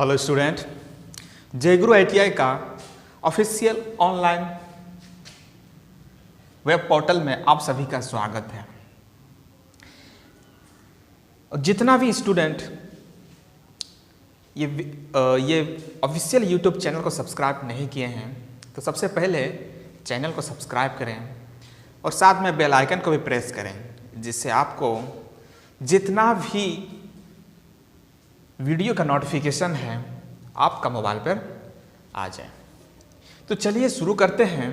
Hello student, जयगुरु ITI का official online web portal में आप सभी का स्वागत है। और जितना भी स्टूडेंट ये ऑफिशियल यूट्यूब चैनल को सब्सक्राइब नहीं किए हैं तो सबसे पहले चैनल को सब्सक्राइब करें और साथ में बेल आइकन को भी प्रेस करें, जिससे आपको जितना भी वीडियो का नोटिफिकेशन है आपका मोबाइल पर आ जाए। तो चलिए शुरू करते हैं।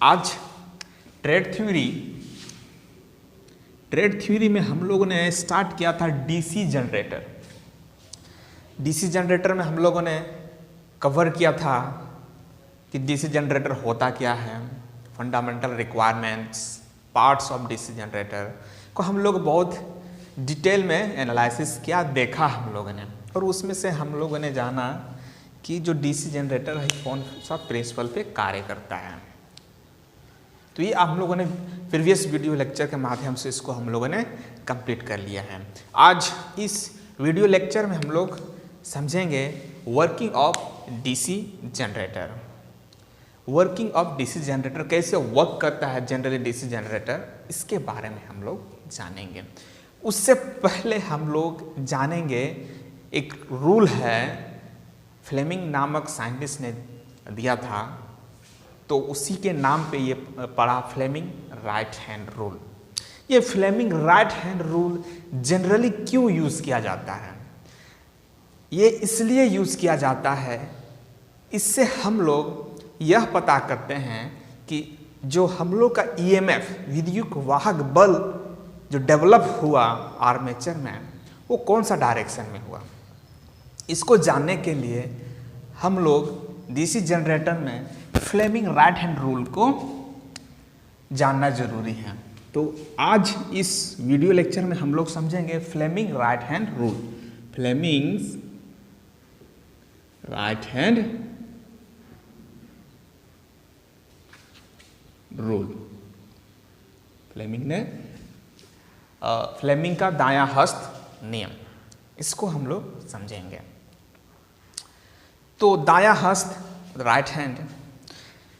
आज ट्रेड थ्योरी में हम लोगों ने स्टार्ट किया था डीसी जनरेटर। डीसी जनरेटर में हम लोगों ने कवर किया था कि डीसी जनरेटर होता क्या है, fundamental requirements, parts of DC generator को हम लोग बहुत डिटेल में एनालिसिस किया, देखा हम लोगों ने, और उसमें से हम लोगों ने जाना कि जो डीसी जनरेटर है कौन सा प्रिंसिपल पे कार्य करता है। तो ये हम लोगों ने प्रीवियस वीडियो लेक्चर के माध्यम से इसको हम लोगों ने कंप्लीट कर लिया है। आज इस वीडियो लेक्चर में हम लोग समझेंगे working of DC generator. Working of DC generator कैसे वर्क करता है जनरली डीसी जनरेटर, इसके बारे में हम लोग जानेंगे। उससे पहले हम लोग जानेंगे एक रूल है, फ्लेमिंग नामक साइंटिस्ट ने दिया था, तो उसी के नाम पे ये पड़ा, फ्लेमिंग राइट हैंड रूल। ये Fleming right hand rule generally क्यों यूज़ किया जाता है? ये इसलिए यूज़ किया जाता है, इससे हम लोग यह पता करते हैं कि जो हम लोग का EMF विद्युत वाहक बल जो डेवलप हुआ आर्मेचर में, वो कौन सा डायरेक्शन में हुआ। इसको जानने के लिए हम लोग डीसी जनरेटर में फ्लेमिंग राइट हैंड रूल को जानना जरूरी है। तो आज इस वीडियो लेक्चर में हम लोग समझेंगे Fleming right hand rule. Fleming right hand rule. Fleming का दायां हस्त नियम, इसको हम लोग समझेंगे। तो दायां हस्त राइट हैंड,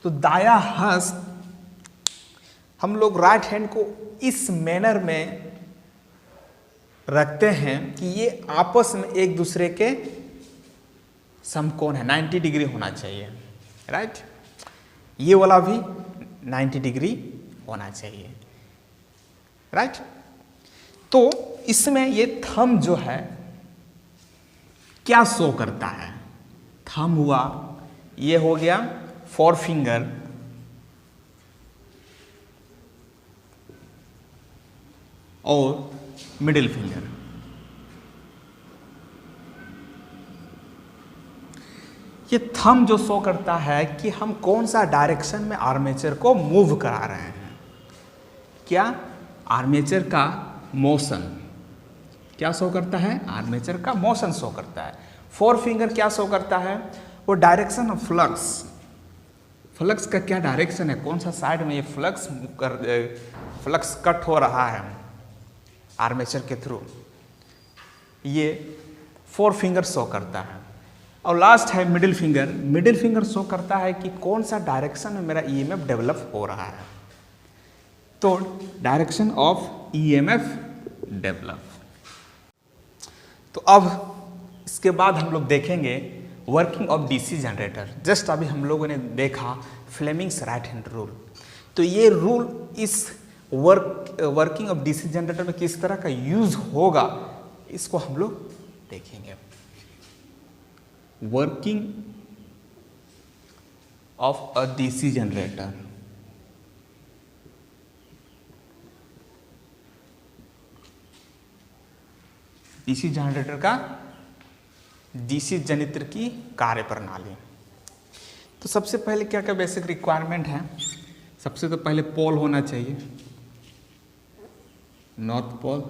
तो दायां हस्त हम लोग राइट हैंड को इस मैनर में रखते हैं कि ये आपस में एक दूसरे के समकोण है, 90 डिग्री होना चाहिए, राइट। ये वाला भी 90 डिग्री होना चाहिए, राइट। तो इसमें ये थंब जो है क्या शो करता है? थंब हुआ, ये हो गया फोर फिंगर, और मिडिल फिंगर। ये थंब जो शो करता है कि हम कौन सा डायरेक्शन में आर्मेचर को मूव करा रहे हैं। क्या? आर्मेचर का मोशन क्या शो करता है? आर्मेचर का मोशन शो करता है। फोर फिंगर क्या शो करता है? वो डायरेक्शन ऑफ फ्लक्स। फ्लक्स का क्या डायरेक्शन है, कौन सा साइड में ये फ्लक्स कट हो रहा है आर्मेचर के थ्रू, ये फोर फिंगर शो करता है। और लास्ट है middle finger. Middle finger show करता है कि कौन सा डायरेक्शन में मेरा EMF डेवलप हो रहा है। तो डायरेक्शन ऑफ EMF डेवलप। तो अब इसके बाद हम लोग देखेंगे working of DC generator. Just अभी हम लोगों ने देखा फ्लेमिंग्स राइट हैंड रूल। तो ये रूल इस वर्किंग ऑफ डीसी जनरेटर में किस तरह का यूज होगा, इसको हम लोग देखेंगे। Working of a DC generator. DC generator का डीसी जनित्र की कार्य प्रणाली। तो सबसे पहले क्या क्या बेसिक रिक्वायरमेंट है? सबसे तो पहले पोल होना चाहिए, नॉर्थ पोल,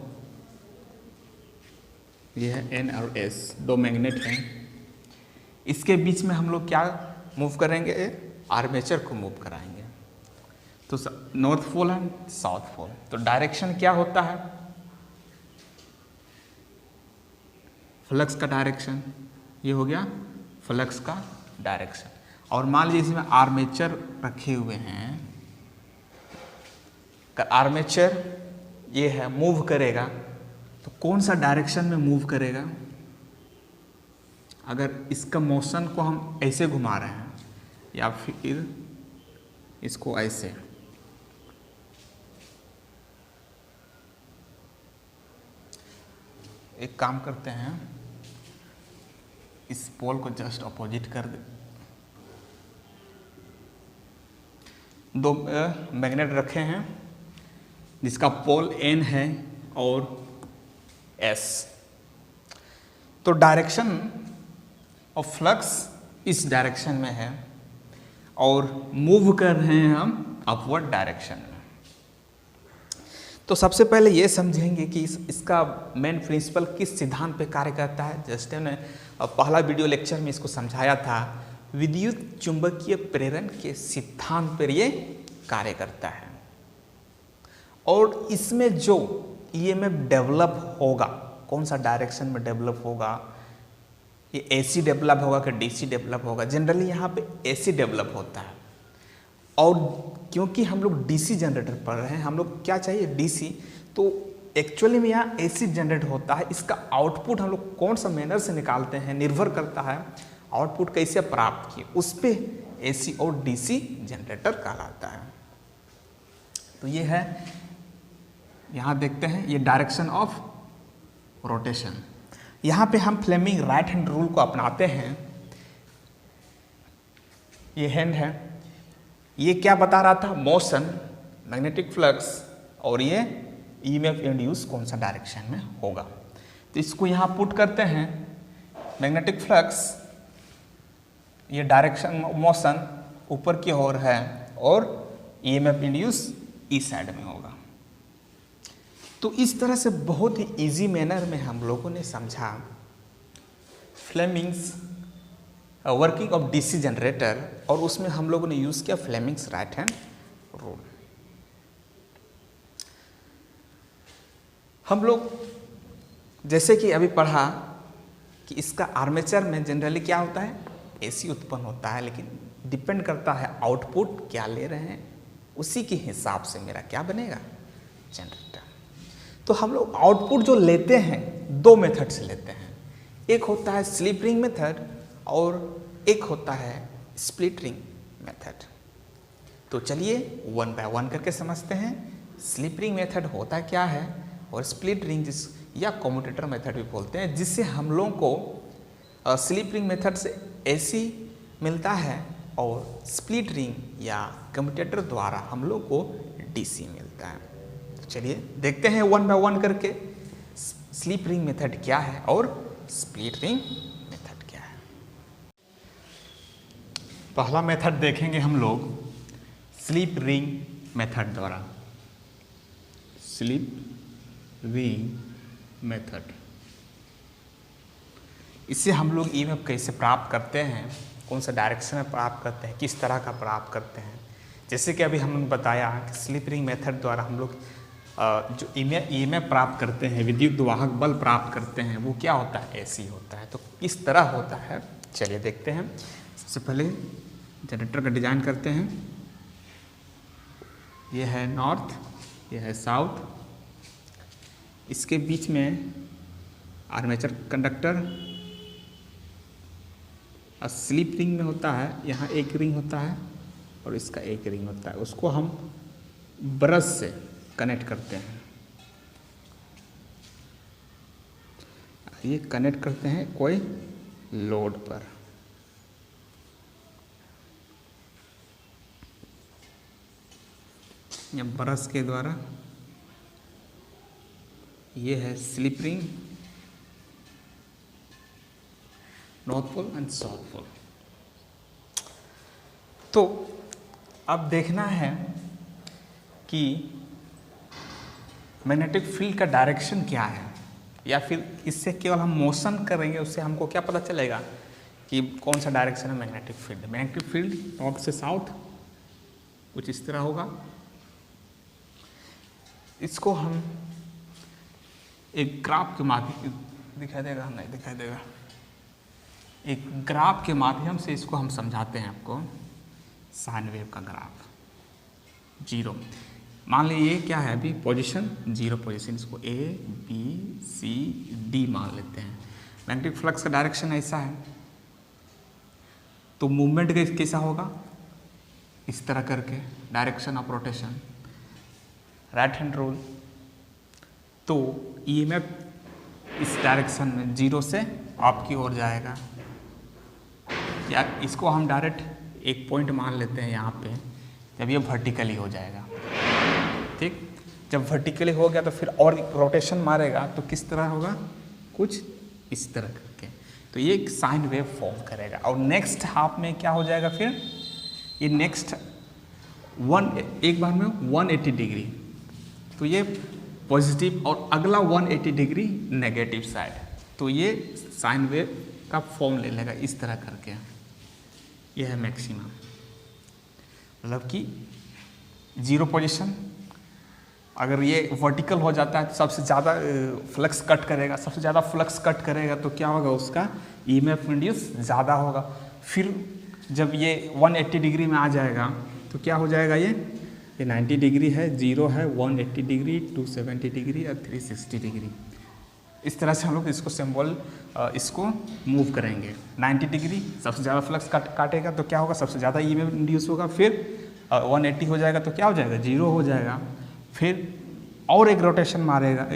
ये है N और S, दो मैग्नेट हैं। इसके बीच में हम लोग क्या मूव करेंगे? आर्मेचर को मूव कराएंगे। तो north pole and south pole. तो डायरेक्शन क्या होता है? फ्लक्स का डायरेक्शन ये हो गया फ्लक्स का डायरेक्शन। और मान लीजिए इसमें आर्मेचर रखे हुए हैं, अगर आर्मेचर ये है मूव करेगा तो कौन सा डायरेक्शन में मूव करेगा? अगर इसका मोशन को हम ऐसे घुमा रहे हैं या फिर इसको ऐसे, एक काम करते हैं, इस पोल को जस्ट अपोजिट कर दे। दो मैग्नेट रखे हैं जिसका पोल N है और S। तो डायरेक्शन ऑफ फ्लक्स इस डायरेक्शन में है और मूव कर रहे हैं हम अपवर्ड डायरेक्शन में। तो सबसे पहले ये समझेंगे कि इसका मेन प्रिंसिपल किस सिद्धांत पे कार्य करता है। जैसे ने पहला वीडियो लेक्चर में इसको समझाया था, विद्युत चुंबकीय प्रेरण के सिद्धांत पर ये कार्य करता है। और इसमें जो ईएमएफ डेवलप होगा, कौन सा डायरेक्शन में डेवलप होगा, ये एसी डेवलप होगा कि डीसी डेवलप होगा? जनरली यहाँ पे एसी डेवलप होता है। और क्योंकि हम लोग डीसी जनरेटर पढ़ रहे हैं, हम लोग क्या चाहिए डीसी, तो एक्चुअली में यहाँ एसी जनरेट होता है। इसका आउटपुट हम लोग कौन सा मैनर से निकालते हैं, निर्भर करता है आउटपुट कैसे प्राप्त किए, उस पर एसी और डीसी जनरेटर कहलाता है। तो ये है, यहाँ देखते हैं ये डायरेक्शन ऑफ रोटेशन। यहाँ पे हम फ्लेमिंग राइट हैंड रूल को अपनाते हैं। ये हैंड है, ये क्या बता रहा था? मोशन, मैग्नेटिक फ्लक्स, और ये ईएमएफ इंड्यूस कौन सा डायरेक्शन में होगा। तो इसको यहाँ पुट करते हैं, मैग्नेटिक फ्लक्स ये डायरेक्शन मोशन ऊपर की ओर है और ईएमएफ इंड्यूस इस साइड में होगा। तो इस तरह से बहुत ही इजी मैनर में हम लोगों ने समझा Fleming's working of DC generator, और उसमें हम लोगों ने यूज़ किया फ्लेमिंग्स राइट हैंड रूल। हम लोग जैसे कि अभी पढ़ा कि इसका आर्मेचर में जनरली क्या होता है, एसी उत्पन्न होता है, लेकिन डिपेंड करता है आउटपुट क्या ले रहे हैं, उसी के हिसाब से मेरा क्या बनेगा, जनरेटर। तो हम लोग आउटपुट जो लेते हैं दो मेथड से लेते हैं, एक होता है स्लिप रिंग मेथड और एक होता है स्प्लिट रिंग मेथड। तो चलिए वन बाय वन करके समझते हैं स्लिप रिंग मेथड होता क्या है और स्प्लिट रिंग जिस या कम्यूटेटर मेथड भी बोलते हैं, जिससे हम लोगों को स्लिप रिंग मेथड से एसी मिलता है और स्प्लिट रिंग या कम्यूटेटर द्वारा हम लोग को डीसी मिलता है। तो चलिए देखते हैं वन बाय वन करके स्लिप रिंग मेथड क्या है और स्प्लिट रिंग मेथड क्या है। पहला मेथड देखेंगे हम लोग स्लिप रिंग मेथड द्वारा, स्लिप रिंग मेथड। इससे हम लोग ईएमएफ कैसे प्राप्त करते हैं, कौन सा डायरेक्शन में प्राप्त करते हैं, किस तरह का प्राप्त करते हैं। जैसे कि अभी हमने बताया कि स्लिप रिंग मेथड द्वारा हम लोग जो ईएमएफ प्राप्त करते हैं, विद्युत वाहक बल प्राप्त करते हैं, वो क्या होता है, एसी होता है। तो किस तरह होता है चलिए देखते हैं। सबसे पहले जनरेटर का डिजाइन करते हैं। ये है नॉर्थ, ये है साउथ, इसके बीच में आर्मेचर कंडक्टर और स्लिप रिंग में होता है, यहाँ एक रिंग होता है और इसका एक रिंग होता है, उसको हम ब्रश से कनेक्ट करते हैं। ये कनेक्ट करते हैं कोई लोड पर। या ब्रश के द्वारा, ये है slip ring, north pole and south pole. तो अब देखना है कि मैग्नेटिक फील्ड का डायरेक्शन क्या है, या फिर इससे केवल हम मोशन करेंगे उससे हमको क्या पता चलेगा कि कौन सा डायरेक्शन है magnetic field. Magnetic field north से साउथ कुछ इस तरह होगा। इसको हम एक ग्राफ के माध्यम दिखाई देगा, नहीं दिखाई देगा, एक ग्राफ के माध्यम से इसको हम समझाते हैं आपको। साइन वेव का ग्राफ जीरो, मान लीजिए क्या है अभी पोजीशन, जीरो पोजीशन, इसको ए बी सी डी मान लेते हैं। मैग्नेटिक फ्लक्स का डायरेक्शन ऐसा है, तो मूवमेंट कैसा होगा, इस तरह करके direction of rotation, right hand rule. तो ईएमएफ इस डायरेक्शन में जीरो से आपकी ओर जाएगा। या इसको हम डायरेक्ट एक पॉइंट मान लेते हैं यहाँ पे, जब ये वर्टिकली हो जाएगा, ठीक, जब वर्टिकली हो गया तो फिर और रोटेशन मारेगा तो किस तरह होगा, कुछ इस तरह करके, तो ये एक साइन वेव फॉर्म करेगा। और नेक्स्ट हाफ में क्या हो जाएगा, फिर ये नेक्स्ट एक बार में 180 डिग्री, तो ये पॉजिटिव और अगला 180 डिग्री नेगेटिव साइड, तो ये साइन वेव का फॉर्म ले लेगा इस तरह करके। यह है मैक्सिमम, मतलब कि जीरो पोजीशन, अगर ये वर्टिकल हो जाता है तो सबसे ज़्यादा फ्लक्स कट करेगा, सबसे ज़्यादा फ्लक्स कट करेगा तो क्या होगा, उसका ईएमएफ इंड्यूस ज़्यादा होगा। फिर जब ये 180 डिग्री में आ जाएगा तो क्या हो जाएगा, ये 90 डिग्री है, जीरो है, 180 डिग्री, 270 डिग्री और 360 डिग्री। इस तरह से हम लोग इसको सिंबल इसको मूव करेंगे। 90 डिग्री सबसे ज़्यादा फ्लक्स काटेगा तो क्या होगा, सबसे ज़्यादा ईएमएफ इंड्यूस होगा। फिर 180 हो जाएगा तो क्या हो जाएगा, जीरो हो जाएगा। फिर और एक रोटेशन मारेगा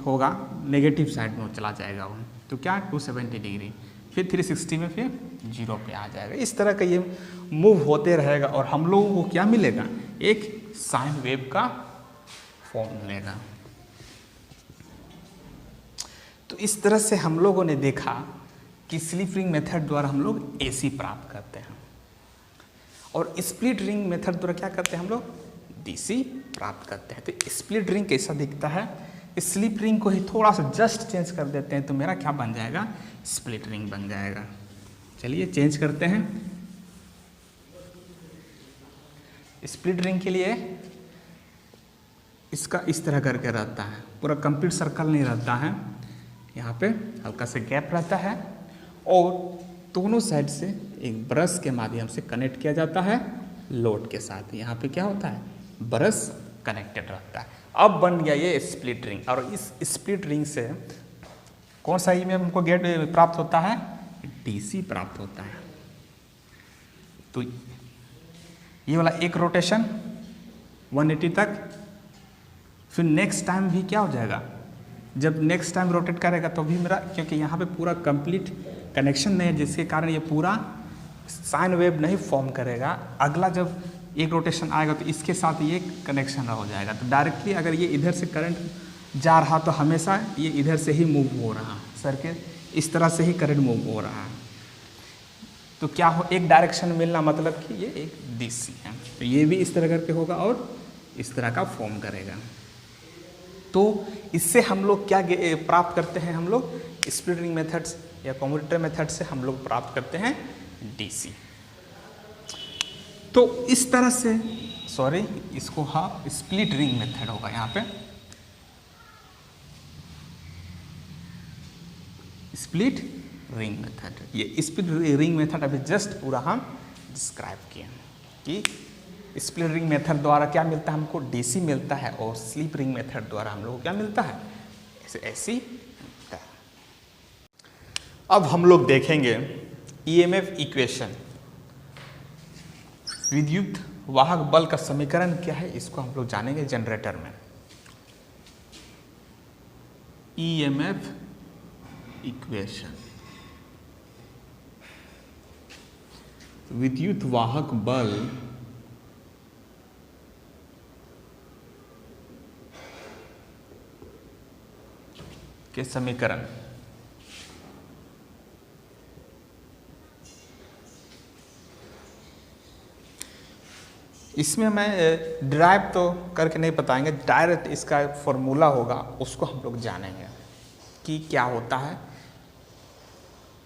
होगा, नेगेटिव साइड में चला जाएगा वो, तो क्या 270 डिग्री, फिर 360 में फिर जीरो पे आ जाएगा। इस तरह का ये मूव होते रहेगा और हम लोगों को क्या मिलेगा, एक साइन वेव का फॉर्म मिलेगा। तो इस तरह से हम लोगों ने देखा कि स्लिप रिंग मेथड द्वारा हम लोग एसी प्राप्त करते हैं और स्प्लिट रिंग मेथड द्वारा क्या करते हैं, हम लोग डीसी प्राप्त करते हैं। तो स्प्लिट रिंग कैसा दिखता है, स्लिप रिंग को ही थोड़ा सा जस्ट चेंज कर देते हैं तो मेरा क्या बन जाएगा, स्प्लिट रिंग बन जाएगा। चलिए चेंज करते हैं। स्प्लिट रिंग के लिए इसका इस तरह करके रहता है, पूरा कंप्लीट सर्कल नहीं रहता है, यहाँ पे हल्का से गैप रहता है और दोनों साइड से एक ब्रश के माध्यम से कनेक्ट किया जाता है लोड के साथ। यहाँ पे क्या होता है, ब्रश कनेक्टेड रहता है। अब बन गया ये स्प्लिट रिंग और इस स्प्लिट रिंग से कौन सा ईएमएफ हमको गेट प्राप्त होता है, डीसी प्राप्त होता है। तो ये वाला एक रोटेशन 180 तक, फिर नेक्स्ट टाइम भी क्या हो जाएगा, जब नेक्स्ट टाइम रोटेट करेगा तो भी मेरा, क्योंकि यहाँ पे पूरा कंप्लीट कनेक्शन नहीं है जिसके कारण ये पूरा साइन वेव नहीं फॉर्म करेगा। अगला जब एक रोटेशन आएगा तो इसके साथ ये कनेक्शन हो जाएगा। तो डायरेक्टली अगर ये इधर से करंट जा रहा तो हमेशा ये इधर से ही मूव हो रहा, सर्किट इस तरह से ही करंट मूव हो रहा है। तो क्या हो, एक डायरेक्शन मिलना मतलब कि ये एक डीसी है। तो ये भी इस तरह करके होगा और इस तरह का फॉर्म करेगा। तो इससे हम लोग क्या प्राप्त करते हैं, हम लोग स्प्लिट रिंग मेथड्स या कम्यूटेटर मेथड से हम लोग प्राप्त करते हैं डीसी। तो इस तरह से इसको हाँ स्प्लिट रिंग मेथड होगा यहाँ पे, स्प्लिट रिंग मेथड। ये स्प्लिट रिंग मेथड अभी जस्ट पूरा हम डिस्क्राइब किए कि स्प्लिट रिंग मेथड द्वारा क्या मिलता है, हमको डीसी मिलता है और स्लिप रिंग मेथड द्वारा हम लोग को क्या मिलता है, ऐसी मिलता है। अब हम लोग देखेंगे ईएमएफ इक्वेशन, विद्युत वाहक बल का समीकरण क्या है, इसको हम लोग जानेंगे जनरेटर में। ईएमएफ इक्वेशन, विद्युत वाहक बल के समीकरण। इसमें मैं ड्राइव तो करके नहीं बताएंगे, डायरेक्ट इसका फॉर्मूला होगा उसको हम लोग जानेंगे कि क्या होता है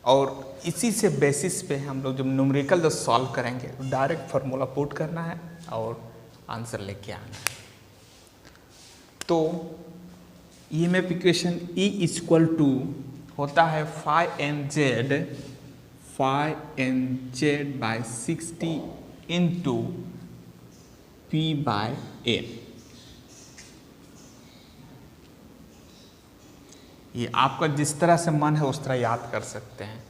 और इसी से बेसिस पे हम लोग जब न्यूमेरिकल जो सॉल्व करेंगे तो डायरेक्ट फार्मूला पुट करना है और आंसर लेके आना है। तो EMF equation E equal to होता है phi M Z phi/n/z/60 into p/n। ये आपका जिस तरह से मन है उस तरह याद कर सकते हैं।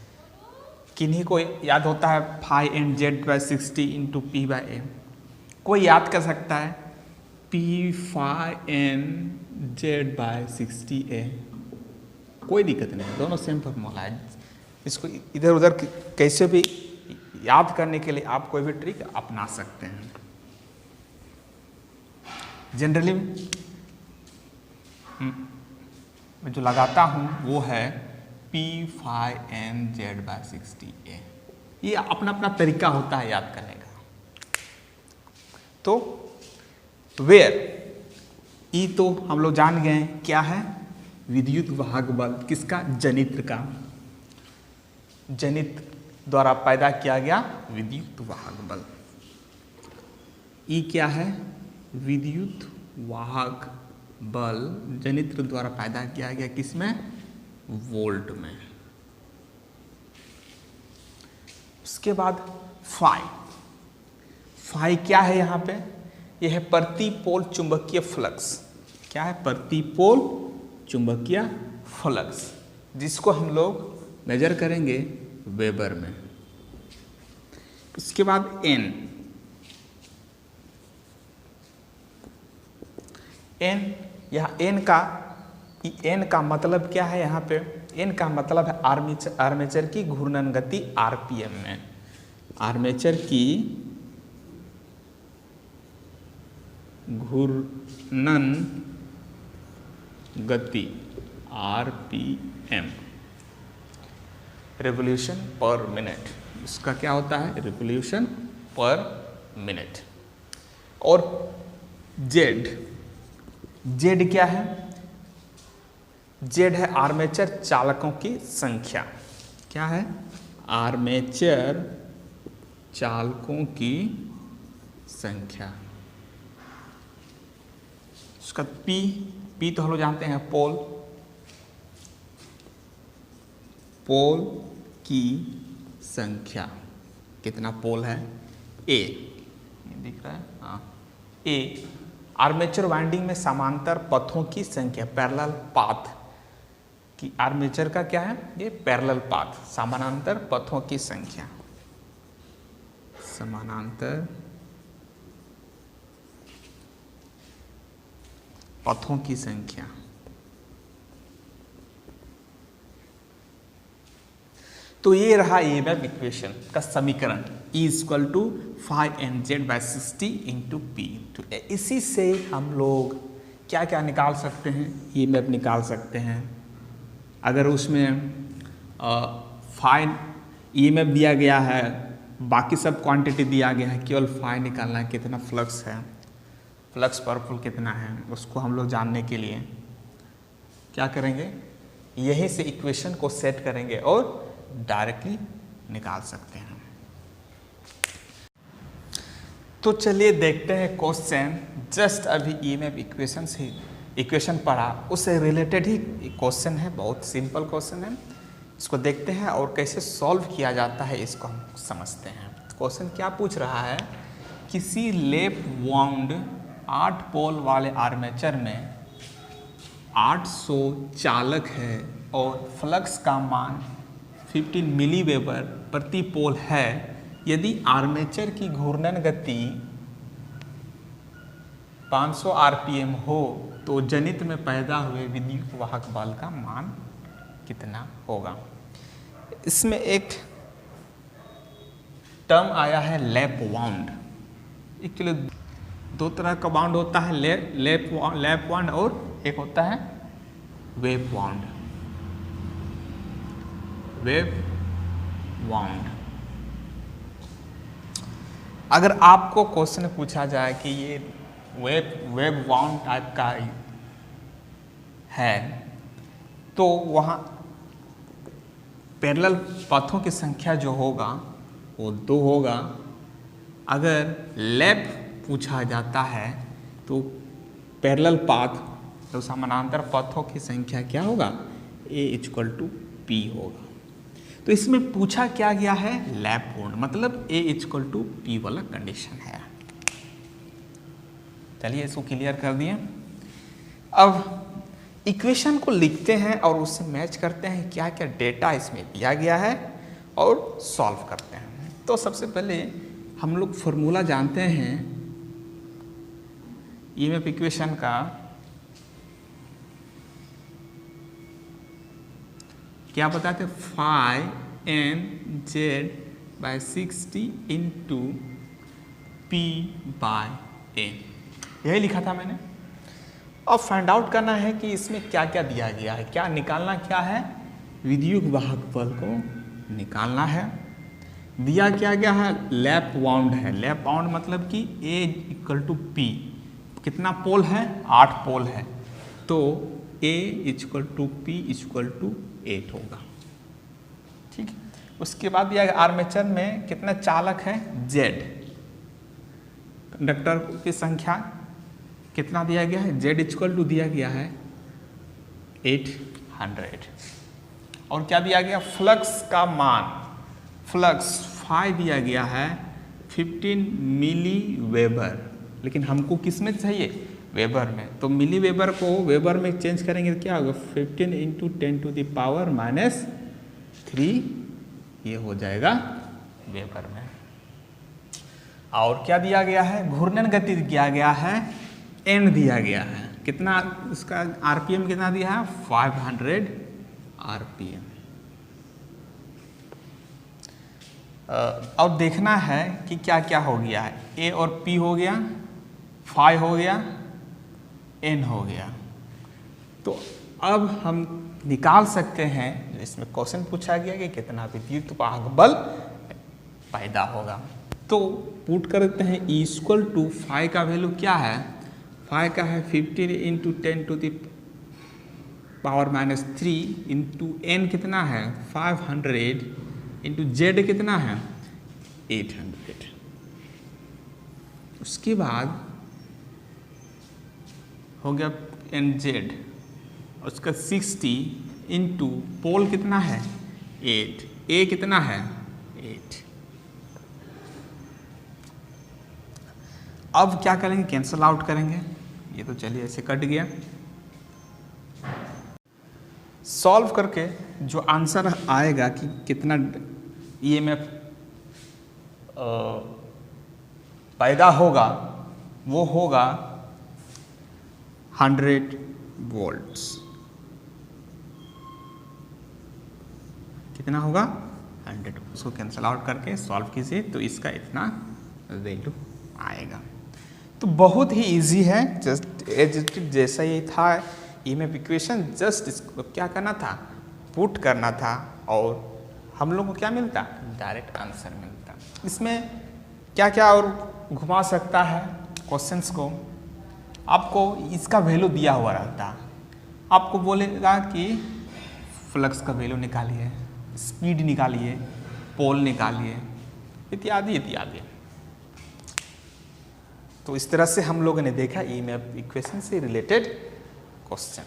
किन्हीं को याद होता है phi/n/z/60 इंटू p/n, कोई याद कर सकता है p/n/z/60a, कोई दिक्कत नहीं, दोनों सेम फॉर्मूला है। इसको इधर उधर कैसे भी याद करने के लिए आप कोई भी ट्रिक अपना सकते हैं। जनरली मैं जो लगाता हूँ वो है p/n/z/60a। ये अपना अपना तरीका होता है याद करने का। तो वेयर, ई तो हम लोग जान गए क्या है, विद्युत वाहक बल, किसका, जनित्र का, जनित्र द्वारा पैदा किया गया विद्युत वाहक बल। ई क्या है, विद्युत वाहक बल जनित्र द्वारा पैदा किया गया, किसमें, वोल्ट में। उसके बाद फाई, फाई क्या है यहाँ पे, यह है प्रति पोल चुंबकीय फ्लक्स। क्या है, प्रति पोल चुंबकीय फ्लक्स, जिसको हम लोग मेजर करेंगे वेबर में। उसके बाद एन, एन, यहाँ एन का मतलब क्या है, यहाँ पे एन का मतलब है आर्मेचर की घूर्णन गति आरपीएम में, आर्मेचर की घूर्णन गति आरपीएम, रिवोल्यूशन पर मिनट, इसका क्या होता है, रिवोल्यूशन पर मिनट। और जेड, जेड क्या है, जेड है आर्मेचर चालकों की संख्या। क्या है, आर्मेचर चालकों की संख्या। उसका पी, पी तो हम लोग जानते हैं पोल, पोल की संख्या, कितना पोल है, ए, दिख रहा है, हाँ, ए। आर्मेचर वाइंडिंग में समांतर पथों की संख्या, पैरेलल पाथ की, आर्मेचर का क्या है, ये पैरेलल पाथ, समानांतर पथों की संख्या, समानांतर पथों की संख्या। तो ये रहा ईएमएफ इक्वेशन का समीकरण, E = phi/n/z/60 इंटू पी। तो इसी से हम लोग क्या क्या निकाल सकते हैं, ईएमएफ निकाल सकते हैं। अगर उसमें फाई ईएमएफ दिया गया है, बाकी सब क्वांटिटी दिया गया है, केवल फाई निकालना है, कितना फ्लक्स है, फ्लक्स पर पुल कितना है, उसको हम लोग जानने के लिए क्या करेंगे, यहीं से इक्वेशन को सेट करेंगे और डायरेक्टली निकाल सकते हैं। तो चलिए देखते हैं क्वेश्चन, जस्ट अभी ईएमएफ इक्वेशन से इक्वेशन पढ़ा, उससे रिलेटेड ही क्वेश्चन है, बहुत सिंपल क्वेश्चन है। इसको देखते हैं और कैसे सॉल्व किया जाता है इसको हम समझते हैं। क्वेश्चन क्या पूछ रहा है, किसी लैप वाउंड 8 पोल वाले आर्मेचर में 800 चालक है और फ्लक्स का मान 15 मिलीवेबर प्रति पोल है। यदि आर्मेचर की घूर्णन गति 500 आरपीएम हो तो जनित्र में पैदा हुए विद्युत वाहक बल का मान कितना होगा। इसमें एक टर्म आया है लैप वाउंड। एक्चुअली दो तरह का वाउंड होता है, लैप वाउंड और एक होता है वेव वाउंड। वेव वाउंड, अगर आपको क्वेश्चन पूछा जाए कि ये वेव वाउंड टाइप का है तो वहाँ पैरेलल पथों की संख्या जो होगा वो 2 होगा। अगर लैप पूछा जाता है तो पैरेलल पाथ तो समानांतर पथों की संख्या क्या होगा, A = P होगा। तो इसमें पूछा क्या गया है, लैप बाउंड, मतलब A इक्वल टू P वाला कंडीशन है। चलिए इसको क्लियर कर दिए। अब इक्वेशन को लिखते हैं और उससे मैच करते हैं क्या क्या डेटा इसमें दिया गया है और सॉल्व करते हैं। तो सबसे पहले हम लोग फॉर्मूला जानते हैं ईएमएफ इक्वेशन का, क्या बताते, phi N Z by 60 into P by N, यही लिखा था मैंने। अब फाइंड आउट करना है कि इसमें क्या क्या दिया गया है, क्या निकालना, क्या है, विद्युत वाहक बल को निकालना है। दिया क्या गया है, लैप बाउंड है। लैप बाउंड मतलब कि A इक्वल टू P, कितना पोल है, 8 पोल है, तो A equal to P equal to 8 होगा। ठीक है, उसके बाद दिया गया आर्मेचर में कितना चालक है, Z, कंडक्टर की संख्या कितना दिया गया है, Z इक्वल टू दिया गया है 800। और क्या दिया गया, फ्लक्स का मान, फ्लक्स फाई दिया गया है 15 मिली वेबर, लेकिन हमको किस में चाहिए, वेबर में। तो मिली वेबर को वेबर में चेंज करेंगे तो क्या होगा, 15 into 10 to the power minus 3, ये हो जाएगा वेबर में। और क्या दिया गया है, घूर्णन गति दिया गया है, एन दिया गया है, कितना इसका आरपीएम कितना दिया है, 500 आरपीएम। और देखना है कि क्या क्या हो गया है, ए और पी हो गया, फाई हो गया, एन हो गया। तो अब हम निकाल सकते हैं, इसमें क्वेश्चन पूछा गया कि कितना विद्युत वाहक बल पैदा होगा। तो पुट करते हैं E इक्वल टू फाई का वैल्यू क्या है, फाई का है 15 into 10 to the power minus 3 into N कितना है 500 इंटू जेड कितना है 800। उसके बाद हो गया एन जेड, उसका 60 इंटू पोल कितना है 8, ए कितना है 8। अब क्या करेंगे, कैंसल आउट करेंगे, ये तो चलिए ऐसे कट गया। सॉल्व करके जो आंसर आएगा कि कितना ईएमएफ पैदा होगा, वो होगा 100 वोल्ट्स। कितना होगा 100, उसको कैंसल आउट करके सॉल्व कीजिए तो इसका इतना वैल्यू आएगा। तो बहुत ही इजी है, जस्ट एज जैसा ही था ईएमएफ इक्वेशन, जस्ट इसको क्या करना था, पुट करना था और हम लोग को क्या मिलता, डायरेक्ट आंसर मिलता। इसमें क्या क्या और घुमा सकता है क्वेश्चंस को, आपको इसका वैल्यू दिया हुआ रहता, आपको बोलेगा कि फ्लक्स का वैल्यू निकालिए, स्पीड निकालिए, पोल निकालिए, इत्यादि इत्यादि। तो इस तरह से हम लोगों ने देखा ईएमएफ इक्वेशन से रिलेटेड क्वेश्चन।